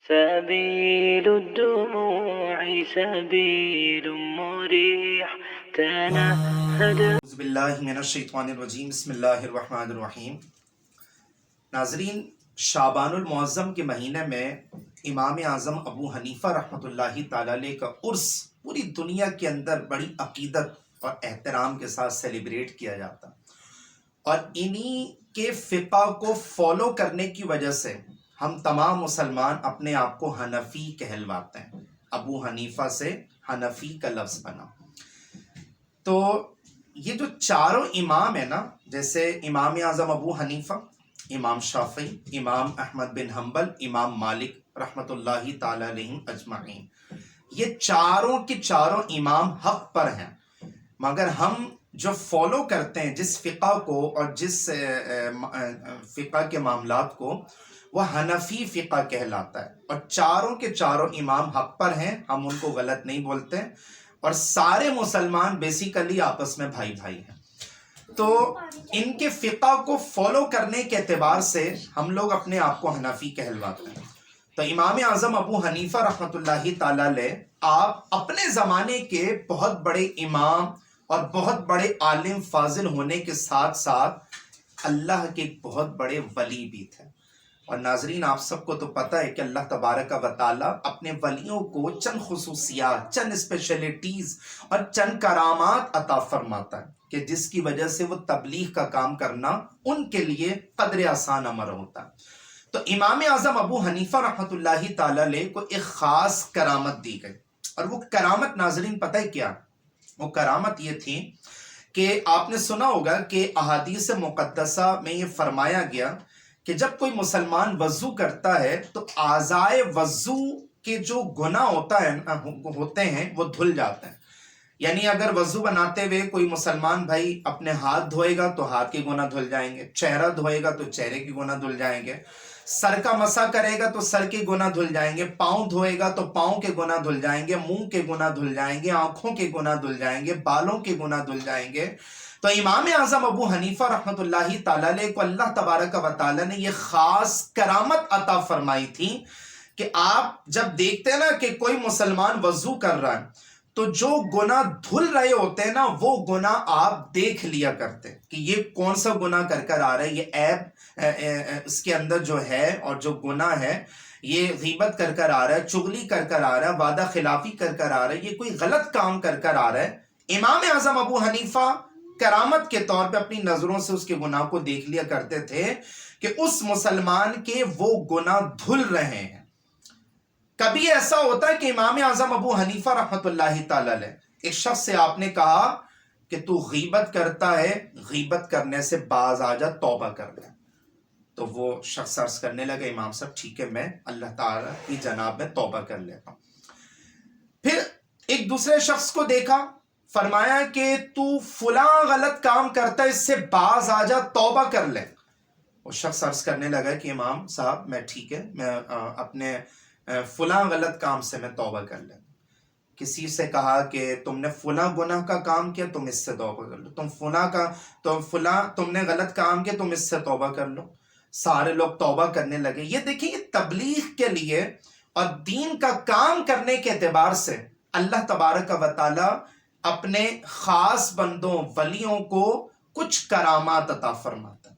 سبيل الدموع سبيل مريح تنهد. اعوذ باللہ من الشیطان الرجیم، بسم اللہ الرحمن الرحیم۔ ناظرین، شعبان المعظم کے مہینے میں امام اعظم ابو حنیفہ رحمۃ اللہ تعالیٰ علیہ کا عرس پوری دنیا کے اندر بڑی عقیدت اور احترام کے ساتھ سیلیبریٹ کیا جاتا، اور انہی کے فقہ کو فالو کرنے کی وجہ سے ہم تمام مسلمان اپنے آپ کو حنفی کہلواتے ہیں۔ ابو حنیفہ سے حنفی کا لفظ بنا۔ تو یہ جو چاروں امام ہیں نا، جیسے امام اعظم ابو حنیفہ، امام شافعی، امام احمد بن حنبل، امام مالک رحمۃ اللہ تعالی علیہم اجمعین، یہ چاروں کے چاروں امام حق پر ہیں، مگر ہم جو فالو کرتے ہیں جس فقہ کو اور جس فقہ کے معاملات کو، وہ حنفی فقہ کہلاتا ہے، اور چاروں کے چاروں امام حق پر ہیں، ہم ان کو غلط نہیں بولتے، اور سارے مسلمان بیسیکلی آپس میں بھائی بھائی ہیں۔ تو ان کے فقہ کو فالو کرنے کے اعتبار سے ہم لوگ اپنے آپ کو حنفی کہلواتے ہیں۔ تو امام اعظم ابو حنیفہ رحمۃ اللہ تعالیٰ علیہ، آپ اپنے زمانے کے بہت بڑے امام اور بہت بڑے عالم فاضل ہونے کے ساتھ ساتھ اللہ کے ایک بہت بڑے ولی بھی تھے۔ اور ناظرین، آپ سب کو تو پتہ ہے کہ اللہ تبارک و تعالیٰ اپنے ولیوں کو چند خصوصیات، چند اسپیشلٹیز اور چند کرامات عطا فرماتا ہے کہ جس کی وجہ سے وہ تبلیغ کا کام کرنا ان کے لیے قدر آسان امر ہوتا ہے۔ تو امام اعظم ابو حنیفہ رحمۃ اللہ تعالیٰ علیہ کو ایک خاص کرامت دی گئی، اور وہ کرامت ناظرین پتہ ہے کیا؟ وہ کرامت یہ تھی کہ آپ نے سنا ہوگا کہ احادیث مقدسہ میں یہ فرمایا گیا کہ جب کوئی مسلمان وضو کرتا ہے تو اعضائے وضو کے جو گناہ ہوتے ہیں وہ دھل جاتے ہیں۔ یعنی اگر وضو بناتے ہوئے کوئی مسلمان بھائی اپنے ہاتھ دھوئے گا تو ہاتھ کے گناہ دھل جائیں گے، چہرہ دھوئے گا تو چہرے کے گناہ دھل جائیں گے، سر کا مسح کرے گا تو سر کے گناہ دھل جائیں گے، پاؤں دھوئے گا تو پاؤں کے گناہ دھل جائیں گے، منہ کے گناہ دھل جائیں گے، آنکھوں کے گناہ دھل جائیں گے، بالوں کے گناہ دھل جائیں گے۔ تو امام اعظم ابو حنیفہ رحمۃ اللہ تعالیٰ علیہ کو اللہ تبارک و تعالیٰ نے یہ خاص کرامت عطا فرمائی تھی کہ آپ جب دیکھتے ہیں نا کہ کوئی مسلمان وضو کر رہا ہے تو جو گناہ دھل رہے ہوتے ہیں نا، وہ گناہ آپ دیکھ لیا کرتے کہ یہ کون سا گناہ کر آ رہا ہے، یہ عیب اس کے اندر جو ہے، اور جو گناہ ہے یہ غیبت کر آ رہا ہے، چغلی کر آ رہا ہے، وعدہ خلافی کر آ رہا ہے، یہ کوئی غلط کام کر آ رہا ہے۔ امام اعظم ابو حنیفہ کرامت کے طور پہ اپنی نظروں سے اس کے گناہ کو دیکھ لیا کرتے تھے کہ اس مسلمان کے وہ گناہ دھل رہے ہیں۔ کبھی ایسا ہوتا ہے کہ امام اعظم ابو حنیفہ رحمۃ اللہ تعالیٰ علیہ، ایک شخص سے آپ نے کہا کہ تو غیبت کرتا ہے، غیبت کرنے سے باز آ جا، توبہ کر لے۔ تو وہ شخص عرض کرنے لگا، امام صاحب ٹھیک ہے، میں اللہ تعالیٰ کی جناب میں توبہ کر لیتا ہوں۔ پھر ایک دوسرے شخص کو دیکھا، فرمایا کہ تو فلاں غلط کام کرتا ہے، اس سے باز آ جا، توبہ کر لے۔ وہ شخص عرض کرنے لگا کہ امام صاحب میں ٹھیک ہے، میں اپنے فلاں غلط کام سے میں توبہ کر لیں۔ کسی سے کہا کہ تم نے فلاں گناہ کا کام کیا، تم اس سے توبہ کر لو، تم نے غلط کام کیا، تم اس سے توبہ کر لو۔ سارے لوگ توبہ کرنے لگے۔ یہ دیکھیں، یہ تبلیغ کے لیے اور دین کا کام کرنے کے اعتبار سے اللہ تبارک و تعالی اپنے خاص بندوں ولیوں کو کچھ کرامات عطا فرماتا ہے۔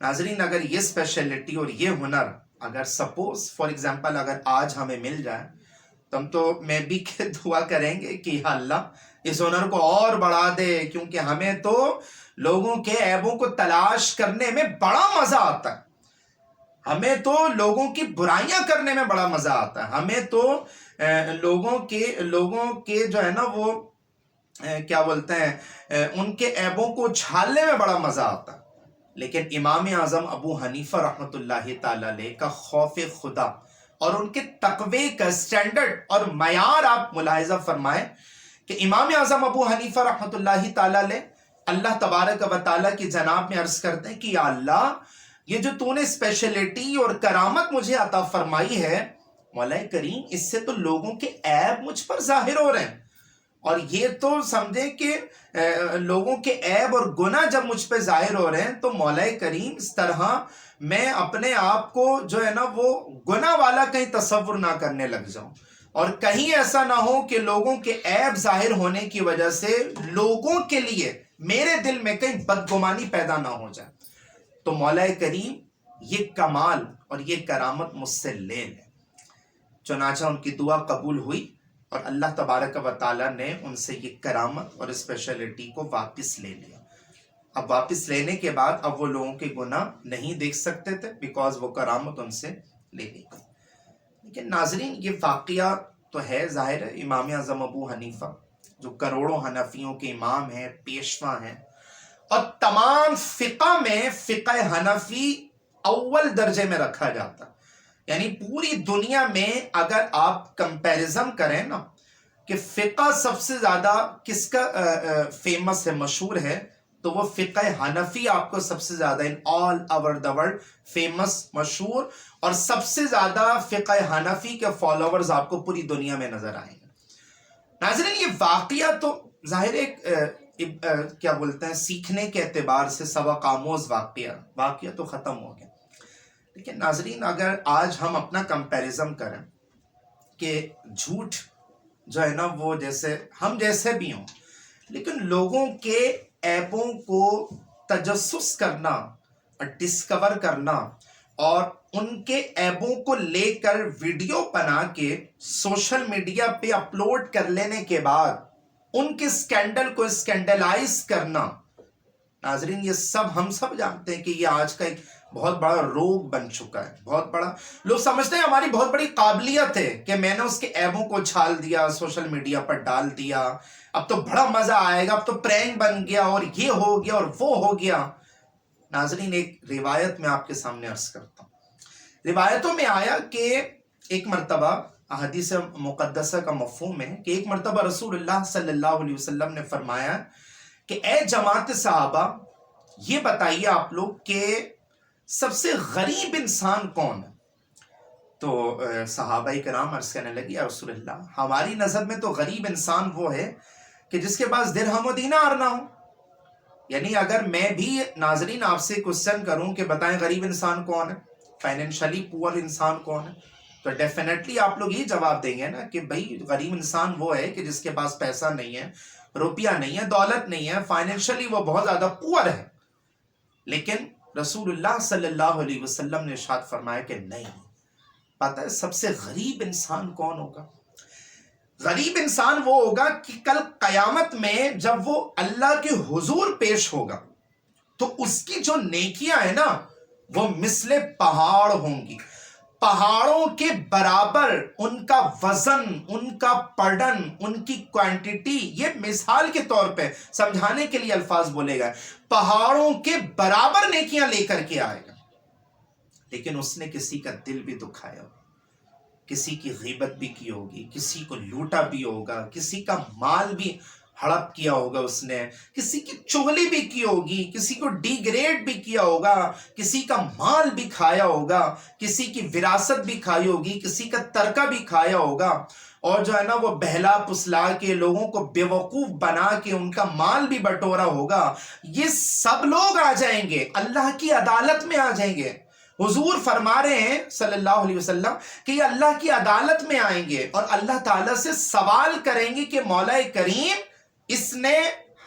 ناظرین، اگر یہ اسپیشلٹی اور یہ ہنر اگر سپوز فار ایگزامپل اگر آج ہمیں مل جائے تو ہم تو میں بھی کہ دعا کریں گے کہ یا اللہ اس ہنر کو اور بڑھا دے، کیونکہ ہمیں تو لوگوں کے عیبوں کو تلاش کرنے میں بڑا مزہ آتا ہے، ہمیں تو لوگوں کی برائیاں کرنے میں بڑا مزہ آتا ہے، ہمیں تو لوگوں کے جو ہے نا وہ کیا بولتے ہیں، ان کے عیبوں کو چھالنے میں بڑا مزہ آتا ہے۔ لیکن امام اعظم ابو حنیفہ رحمۃ اللہ تعالیٰ علیہ کا خوف خدا اور ان کے تقوی کا سٹینڈرڈ اور معیار آپ ملاحظہ فرمائیں کہ امام اعظم ابو حنیفہ رحمۃ اللہ تعالیٰ علیہ اللہ تبارک و تعالیٰ کی جناب میں عرض کرتے ہیں کہ یا اللہ، یہ جو تو نے اسپیشلٹی اور کرامت مجھے عطا فرمائی ہے، مولا کریم، اس سے تو لوگوں کے عیب مجھ پر ظاہر ہو رہے ہیں، اور یہ تو سمجھیں کہ لوگوں کے عیب اور گناہ جب مجھ پہ ظاہر ہو رہے ہیں تو مولا کریم اس طرح میں اپنے آپ کو جو ہے نا وہ گناہ والا کہیں تصور نہ کرنے لگ جاؤں، اور کہیں ایسا نہ ہو کہ لوگوں کے عیب ظاہر ہونے کی وجہ سے لوگوں کے لیے میرے دل میں کہیں بدگمانی پیدا نہ ہو جائے۔ تو مولا کریم یہ کمال اور یہ کرامت مجھ سے لے لیں۔ چنانچہ ان کی دعا قبول ہوئی اور اللہ تبارک و تعالیٰ نے ان سے یہ کرامت اور اسپیشلٹی کو واپس لے لیا۔ اب واپس لینے کے بعد اب وہ لوگوں کے گناہ نہیں دیکھ سکتے تھے، بیکاز وہ کرامت ان سے لے لی گئی۔ لیکن ناظرین یہ واقعہ تو ہے ظاہر ہے، امام اعظم ابو حنیفہ جو کروڑوں حنفیوں کے امام ہیں، پیشوا ہیں، اور تمام فقہ میں فقہ حنفی اول درجے میں رکھا جاتا، یعنی پوری دنیا میں اگر آپ کمپیریزن کریں نا کہ فقہ سب سے زیادہ کس کا فیمس ہے، مشہور ہے، تو وہ فقہ حنفی آپ کو سب سے زیادہ in all over the world famous, مشہور، اور سب سے زیادہ فقہ حنفی کے فالوورز آپ کو پوری دنیا میں نظر آئیں گے۔ ناظرین یہ واقعہ تو ظاہر ایک کیا بولتے ہیں سیکھنے کے اعتبار سے سبق آموز واقعہ تو ختم ہو گیا، لیکن ناظرین اگر آج ہم اپنا کمپیریزن کریں کہ جھوٹ جو ہے نا وہ جیسے ہم جیسے بھی ہوں، لیکن لوگوں کے عیبوں کو تجسس کرنا اور ڈسکور کرنا اور ان کے عیبوں کو لے کر ویڈیو بنا کے سوشل میڈیا پہ اپلوڈ کر لینے کے بعد ان کے اسکینڈل کو اسکینڈلائز کرنا، ناظرین یہ سب ہم سب جانتے ہیں کہ یہ آج کا ایک بہت بڑا روگ بن چکا ہے، بہت بڑا۔ لوگ سمجھتے ہیں ہماری بہت بڑی قابلیت ہے کہ میں نے اس کے عیبوں کو چھال دیا، سوشل میڈیا پر ڈال دیا، اب تو بڑا مزہ آئے گا، اب تو پرینک بن گیا اور یہ ہو گیا اور وہ ہو گیا۔ ناظرین ایک روایت میں آپ کے سامنے عرض کرتا ہوں۔ روایتوں میں آیا کہ ایک مرتبہ، حدیث مقدسہ کا مفہوم ہے کہ ایک مرتبہ رسول اللہ صلی اللہ علیہ وسلم نے فرمایا کہ اے جماعت صحابہ یہ بتائیے آپ لوگ کہ سب سے غریب انسان کون ہے؟ تو صحابہ کرام عرض کرنے لگی یا رسول اللہ ہماری نظر میں تو غریب انسان وہ ہے کہ جس کے پاس درہم و دینار نہ ہو۔ یعنی اگر میں بھی ناظرین آپ سے کوسچن کروں کہ بتائیں غریب انسان کون ہے، فائنینشلی پور انسان کون ہے، تو ڈیفینیٹلی آپ لوگ یہ جواب دیں گے نا کہ بھائی غریب انسان وہ ہے کہ جس کے پاس پیسہ نہیں ہے، روپیہ نہیں ہے، دولت نہیں ہے، فائنینشلی وہ بہت زیادہ پور ہے۔ لیکن رسول اللہ صلی اللہ علیہ وسلم نے ارشاد فرمایا کہ نہیں، پتہ ہے سب سے غریب انسان کون ہوگا؟ غریب انسان وہ ہوگا کہ کل قیامت میں جب وہ اللہ کے حضور پیش ہوگا تو اس کی جو نیکیاں ہیں نا وہ مثل پہاڑ ہوں گی، پہاڑوں کے برابر ان کا وزن، ان کا پڑن، ان کی کوانٹیٹی، یہ مثال کے طور پہ سمجھانے کے لیے الفاظ بولے گا، پہاڑوں کے برابر نیکیاں لے کر کے آئے گا، لیکن اس نے کسی کا دل بھی دکھایا ہوگا، کسی کی غیبت بھی کی ہوگی، کسی کو لوٹا بھی ہوگا، کسی کا مال بھی ہڑپ کیا ہوگا، اس نے کسی کی چغلی بھی کی ہوگی، کسی کو ڈی گریڈ بھی کیا ہوگا، کسی کا مال بھی کھایا ہوگا، کسی کی وراثت بھی کھائی ہوگی، کسی کا ترکہ بھی کھایا ہوگا، اور جو ہے نا وہ بہلا پسلا کے لوگوں کو بیوقوف بنا کے ان کا مال بھی بٹورا ہوگا۔ یہ سب لوگ آ جائیں گے، اللہ کی عدالت میں آ جائیں گے۔ حضور فرما رہے ہیں صلی اللہ علیہ وسلم کہ یہ اللہ کی عدالت میں آئیں گے اور اللہ تعالیٰ سے سوال کریں گے کہ مولا کریم اس نے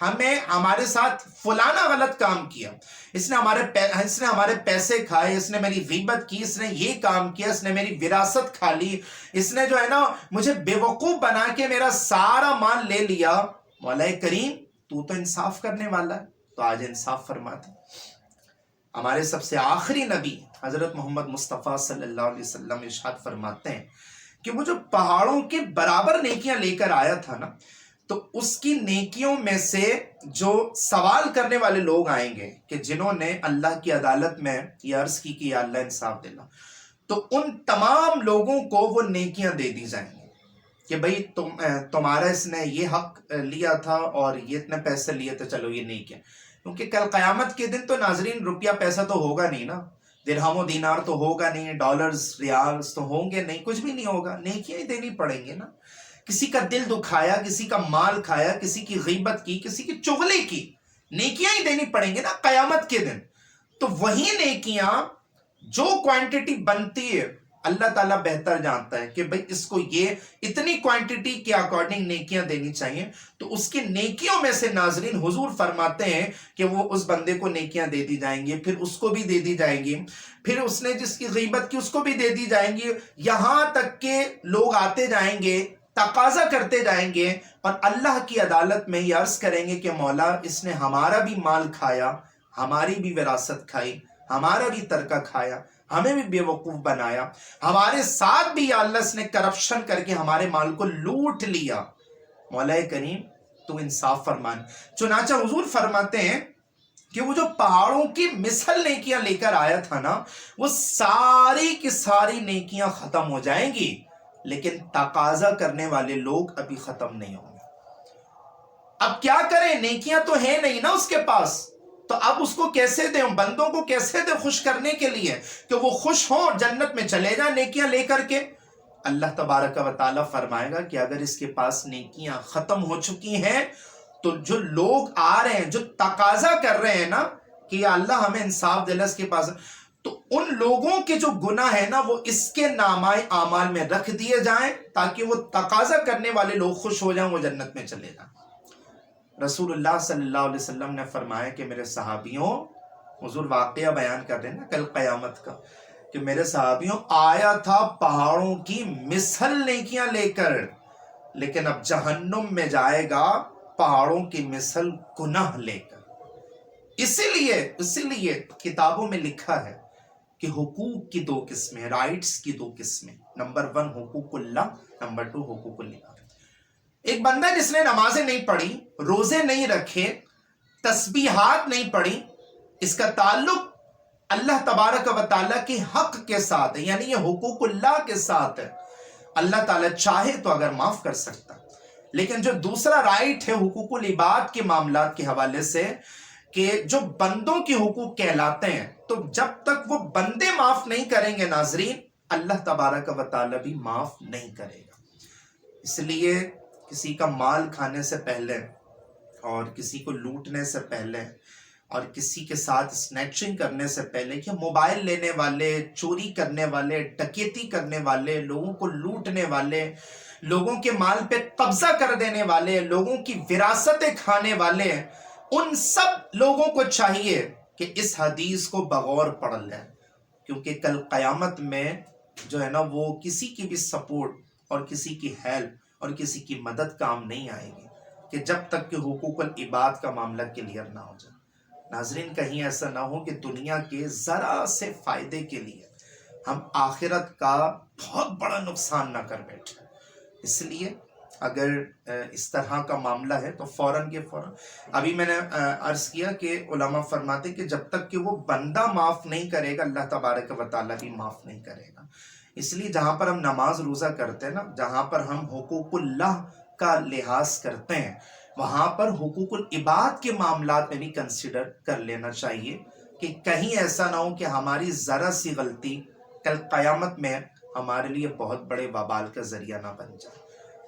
ہمارے ساتھ فلانا غلط کام کیا، اس نے ہمارے پیسے کھائے، اس نے میری غیبت کی، اس نے یہ کام کیا، اس نے میری وراثت کھا لی، اس نے جو ہے نا مجھے بیوقوف بنا کے میرا سارا مال لے لیا۔ مولا کریم تو انصاف کرنے والا ہے، تو آج انصاف فرماتے۔ ہمارے سب سے آخری نبی حضرت محمد مصطفیٰ صلی اللہ علیہ وسلم ارشاد فرماتے ہیں کہ وہ جو پہاڑوں کے برابر نیکیاں لے کر آیا تھا نا، تو اس کی نیکیوں میں سے جو سوال کرنے والے لوگ آئیں گے کہ جنہوں نے اللہ کی عدالت میں یہ عرض کی کہ یا اللہ انصاف دینا، تو ان تمام لوگوں کو وہ نیکیاں دے دی جائیں گی کہ بھئی تمہارا اس نے یہ حق لیا تھا اور یہ اتنے پیسے لیے تھے، چلو یہ نیکیاں، کیونکہ کل قیامت کے دن تو ناظرین روپیہ پیسہ تو ہوگا نہیں نا، درہم و دینار تو ہوگا نہیں، ڈالرز ریالز تو ہوں گے نہیں، کچھ بھی نہیں ہوگا، نیکیاں ہی دینی پڑیں گے نا۔ کسی کا دل دکھایا، کسی کا مال کھایا، کسی کی غیبت کی، کسی کی چغلی کی، نیکیاں ہی دینی پڑیں گے نا قیامت کے دن. تو وہی نیکیاں جو کوانٹٹی بنتی ہے اللہ تعالیٰ بہتر جانتا ہے کہ بھئی اس کو یہ اتنی کوانٹٹی کے اکارڈنگ نیکیاں دینی چاہیے، تو اس کی نیکیوں میں سے ناظرین حضور فرماتے ہیں کہ وہ اس بندے کو نیکیاں دے دی جائیں گی، پھر اس کو بھی دے دی جائیں گی، پھر اس نے جس کی غیبت کی اس کو بھی دے دی جائیں گی، یہاں تک کہ لوگ آتے جائیں گے، تقاضا کرتے جائیں گے اور اللہ کی عدالت میں یہ عرض کریں گے کہ مولا اس نے ہمارا بھی مال کھایا، ہماری بھی وراثت کھائی، ہمارا بھی ترکہ کھایا، ہمیں بھی بے وقوف بنایا، ہمارے ساتھ بھی یا اللہ اس نے کرپشن کر کے ہمارے مال کو لوٹ لیا، مولا کریم تو انصاف فرمان. چنانچہ حضور فرماتے ہیں کہ وہ جو پہاڑوں کی مثل نیکیاں لے کر آیا تھا نا، وہ ساری کی ساری نیکیاں ختم ہو جائیں گی، لیکن تقاضا کرنے والے لوگ ابھی ختم نہیں ہوں گے. اب کیا کریں، نیکیاں تو ہیں نہیں نا اس کے پاس، تو اب اس کو کیسے دیں، بندوں کو کیسے دیں خوش کرنے کے لیے کہ وہ خوش ہوں اور جنت میں چلے جائیں نیکیاں لے کر کے. اللہ تبارک و تعالیٰ فرمائے گا کہ اگر اس کے پاس نیکیاں ختم ہو چکی ہیں تو جو لوگ آ رہے ہیں، جو تقاضا کر رہے ہیں نا کہ یا اللہ ہمیں انصاف دے اس کے پاس، تو ان لوگوں کے جو گناہ ہیں نا وہ اس کے نامۂ اعمال میں رکھ دیے جائیں تاکہ وہ تقاضا کرنے والے لوگ خوش ہو جائیں، وہ جنت میں چلے جائیں. رسول اللہ صلی اللہ علیہ وسلم نے فرمایا کہ میرے صحابیوں، حضور واقعہ بیان کر رہے ہیں نا کل قیامت کا، کہ میرے صحابیوں آیا تھا پہاڑوں کی مثل نیکیاں لے کر، لیکن اب جہنم میں جائے گا پہاڑوں کی مثل گناہ لے کر. اسی لیے کتابوں میں لکھا ہے کہ حقوق کی دو قسمیں، رائٹس کی دو قسمیں. نمبر 1 حقوق اللہ، نمبر 2 حقوق العباد. ایک بندہ جس نے نمازیں نہیں پڑھی، روزے نہیں رکھے، تسبیحات نہیں پڑھی، اس کا تعلق اللہ تبارک و تعالیٰ کے حق کے ساتھ ہے، یعنی یہ حقوق اللہ کے ساتھ ہے. اللہ تعالیٰ چاہے تو اگر معاف کر سکتا. لیکن جو دوسرا رائٹ ہے حقوق العباد کے معاملات کے حوالے سے، کہ جو بندوں کے حقوق کہلاتے ہیں، تو جب تک وہ بندے معاف نہیں کریں گے ناظرین، اللہ تبارک و تعالیٰ بھی معاف نہیں کرے گا. اس لیے کسی کا مال کھانے سے پہلے اور کسی کو لوٹنے سے پہلے اور کسی کے ساتھ سنیچنگ کرنے سے پہلے، کہ موبائل لینے والے، چوری کرنے والے، ڈکیتی کرنے والے، لوگوں کو لوٹنے والے، لوگوں کے مال پہ قبضہ کر دینے والے، لوگوں کی وراثتیں کھانے والے، ان سب لوگوں کو چاہیے کہ اس حدیث کو بغور پڑھ لیں، کیونکہ کل قیامت میں جو ہے نا وہ کسی کی بھی سپورٹ اور کسی کی ہیلپ اور کسی کی مدد کام نہیں آئے گی، کہ جب تک کہ حقوق العباد کا معاملہ کلیئر نہ ہو جائے. ناظرین کہیں ایسا نہ ہو کہ دنیا کے ذرا سے فائدے کے لیے ہم آخرت کا بہت بڑا نقصان نہ کر بیٹھے. اس لیے اگر اس طرح کا معاملہ ہے تو فوراً کے فوراً، ابھی میں نے عرض کیا کہ علماء فرماتے کہ جب تک کہ وہ بندہ معاف نہیں کرے گا اللہ تبارک و تعالیٰ بھی معاف نہیں کرے گا. اس لیے جہاں پر ہم نماز روزہ کرتے ہیں نا، جہاں پر ہم حقوق اللہ کا لحاظ کرتے ہیں، وہاں پر حقوق العباد کے معاملات میں بھی کنسیڈر کر لینا چاہیے، کہ کہیں ایسا نہ ہو کہ ہماری ذرا سی غلطی کل قیامت میں ہمارے لیے بہت بڑے وبال کا ذریعہ نہ بن جائے.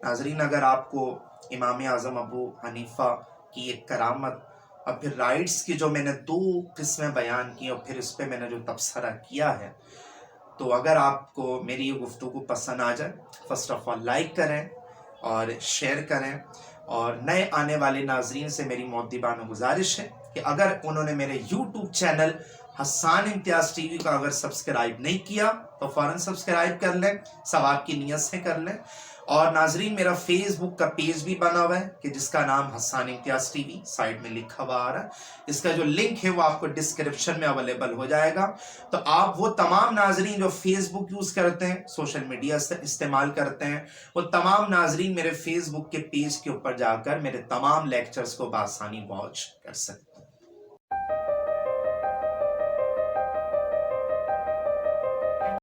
ناظرین اگر آپ کو امام اعظم ابو حنیفہ کی ایک کرامت اور پھر رائٹس کی جو میں نے 2 قسمیں بیان کی اور پھر اس پہ میں نے جو تبصرہ کیا ہے، تو اگر آپ کو میری یہ گفتگو پسند آ جائے، فرسٹ آف آل لائک کریں اور شیئر کریں. اور نئے آنے والے ناظرین سے میری مؤدبانہ گزارش ہے کہ اگر انہوں نے میرے یوٹیوب چینل حسان امتیاز ٹی وی کا اگر سبسکرائب نہیں کیا تو فوراً سبسکرائب کر لیں، ثواب کی نیت سے کر لیں. اور ناظرین میرا فیس بک کا پیج بھی بنا ہوا ہے کہ جس کا نام حسان امتیاز ٹی وی سائٹ میں لکھا ہوا آ رہا ہے. اس کا جو لنک ہے وہ آپ کو ڈسکرپشن میں اویلیبل ہو جائے گا. تو آپ وہ تمام ناظرین جو فیس بک یوز کرتے ہیں، سوشل میڈیا سے استعمال کرتے ہیں، وہ تمام ناظرین میرے فیس بک کے پیج کے اوپر جا کر میرے تمام لیکچرز کو بآسانی واچ کر سکتے ہیں.